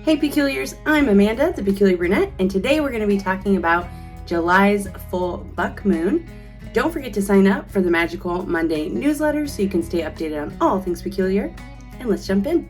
Hey Peculiars, I'm Amanda, the Peculiar Brunette, and today we're going to be talking about July's full buck moon. Don't forget to sign up for the Magical Monday newsletter so you can stay updated on all things peculiar, and let's jump in.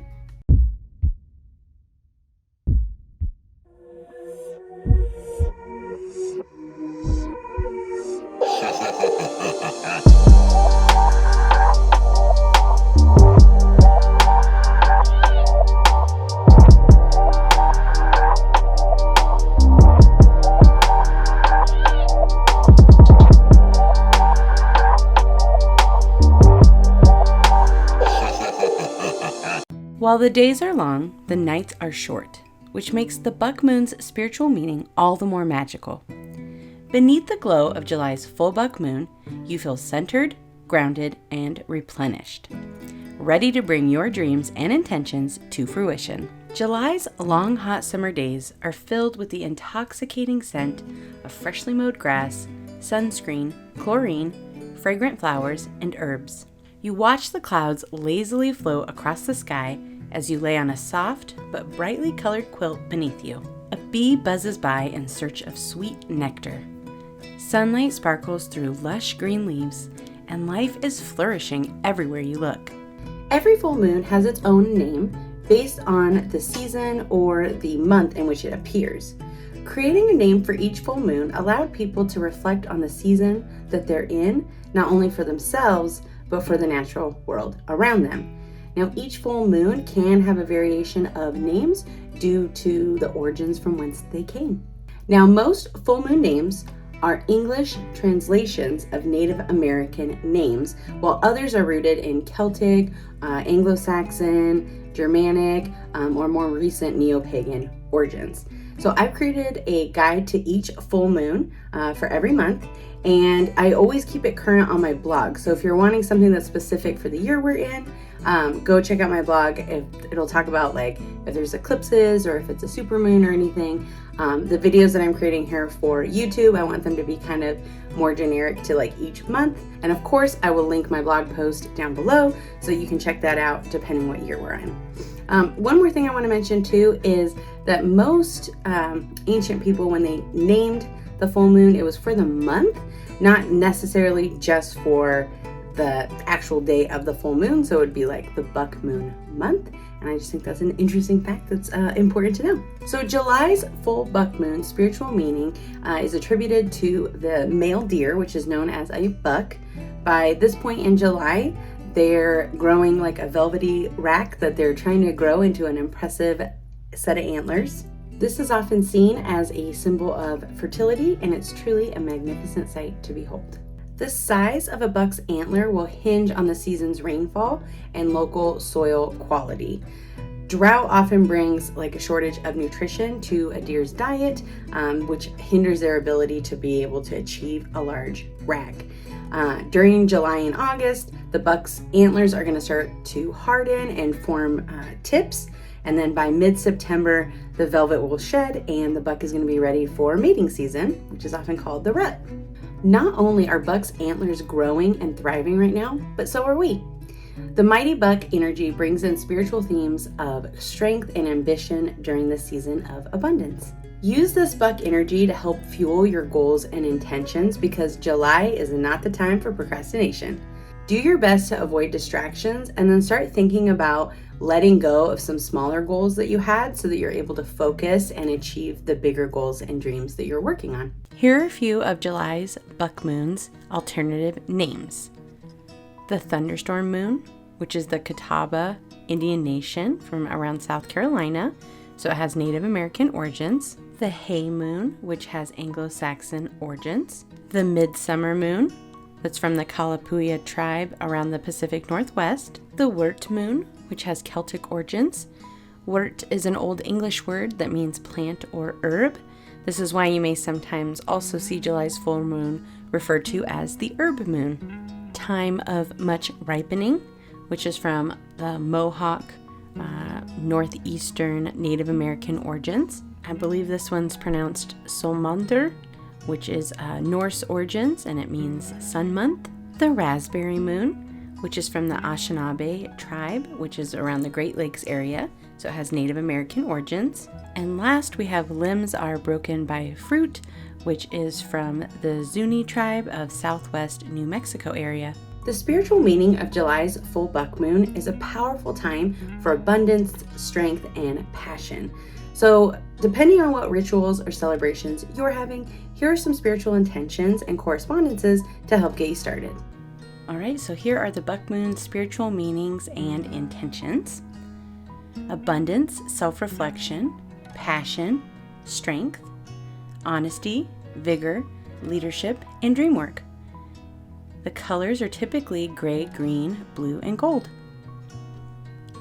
While the days are long, the nights are short, which makes the buck moon's spiritual meaning all the more magical. Beneath the glow of July's full buck moon, you feel centered, grounded, and replenished, ready to bring your dreams and intentions to fruition. July's long, hot summer days are filled with the intoxicating scent of freshly mowed grass, sunscreen, chlorine, fragrant flowers, and herbs. You watch the clouds lazily float across the sky as you lay on a soft but brightly colored quilt beneath you. A bee buzzes by in search of sweet nectar. Sunlight sparkles through lush green leaves, and life is flourishing everywhere you look. Every full moon has its own name based on the season or the month in which it appears. Creating a name for each full moon allowed people to reflect on the season that they're in, not only for themselves, but for the natural world around them. Now, each full moon can have a variation of names due to the origins from whence they came. Now, most full moon names are English translations of Native American names, while others are rooted in Celtic, Anglo-Saxon, Germanic, or more recent neo-pagan origins. So I've created a guide to each full moon for every month, and I always keep it current on my blog. So if you're wanting something that's specific for the year we're in, go check out my blog. It'll talk about like if there's eclipses or if it's a supermoon or anything. The videos that I'm creating here for YouTube, I want them to be kind of more generic to like each month. And of course, I will link my blog post down below so you can check that out depending what year we're in. One more thing I want to mention too is that most ancient people, when they named the full moon, it was for the month, not necessarily just for the actual day of the full moon. So it would be like the buck moon month. And I just think that's an interesting fact that's important to know. So July's full buck moon spiritual meaning is attributed to the male deer, which is known as a buck. By this point in July, they're growing like a velvety rack that they're trying to grow into an impressive set of antlers. This is often seen as a symbol of fertility, and it's truly a magnificent sight to behold. The size of a buck's antler will hinge on the season's rainfall and local soil quality. Drought often brings like a shortage of nutrition to a deer's diet, which hinders their ability to be able to achieve a large rack. During July and August, the buck's antlers are going to start to harden and form tips. And then by mid-September, the velvet will shed and the buck is going to be ready for mating season, which is often called the rut. Not only are buck's antlers growing and thriving right now, but so are we. The mighty buck energy brings in spiritual themes of strength and ambition during the season of abundance. Use this buck energy to help fuel your goals and intentions because July is not the time for procrastination. Do your best to avoid distractions and then start thinking about letting go of some smaller goals that you had so that you're able to focus and achieve the bigger goals and dreams that you're working on. Here are a few of July's buck moon's alternative names. The thunderstorm moon, which is the Catawba Indian Nation from around South Carolina, so it has Native American origins. The hay moon, which has Anglo-Saxon origins. The midsummer moon, that's from the Kalapuya tribe around the Pacific Northwest. The wort moon, which has Celtic origins. Wort is an Old English word that means plant or herb. This is why you may sometimes also see July's full moon referred to as the herb moon. Time of much ripening, which is from the Mohawk, northeastern Native American origins. I believe this one's pronounced Solmundur, which is Norse origins, and it means sun month. The raspberry moon, which is from the Anishinaabe tribe, which is around the Great Lakes area, so it has Native American origins. And last, we have limbs are broken by fruit, which is from the Zuni tribe of southwest New Mexico area. The spiritual meaning of July's full buck moon is a powerful time for abundance, strength, and passion. So, depending on what rituals or celebrations you're having, here are some spiritual intentions and correspondences to help get you started. All right, so here are the buck moon's spiritual meanings and intentions. Abundance, self-reflection, passion, strength, honesty, vigor, leadership, and dream work. The colors are typically gray, green, blue, and gold.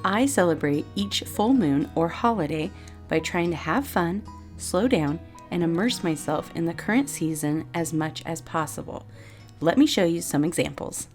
I celebrate each full moon or holiday by trying to have fun, slow down, and immerse myself in the current season as much as possible. Let me show you some examples.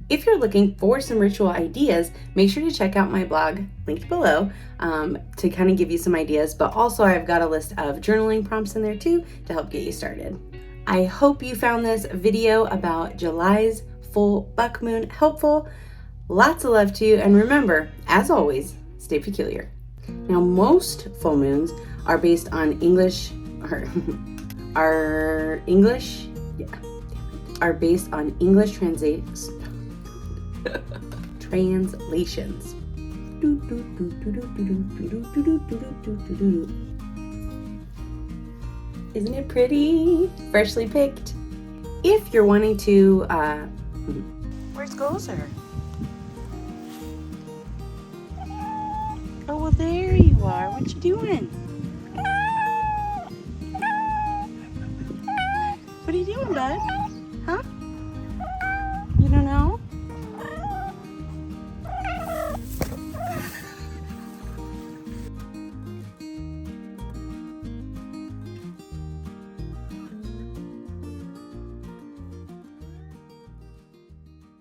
If you're looking for some ritual ideas, make sure to check out my blog linked below to kind of give you some ideas, but also I've got a list of journaling prompts in there too to help get you started. I hope you found this video about July's full buck moon helpful. Lots of love to you, and remember, as always, stay peculiar. Now, most full moons are based on translations. Isn't it pretty? Freshly picked. If you're wanting to, where's Gozer? Oh, well, there you are. What you doing? What are you doing, bud?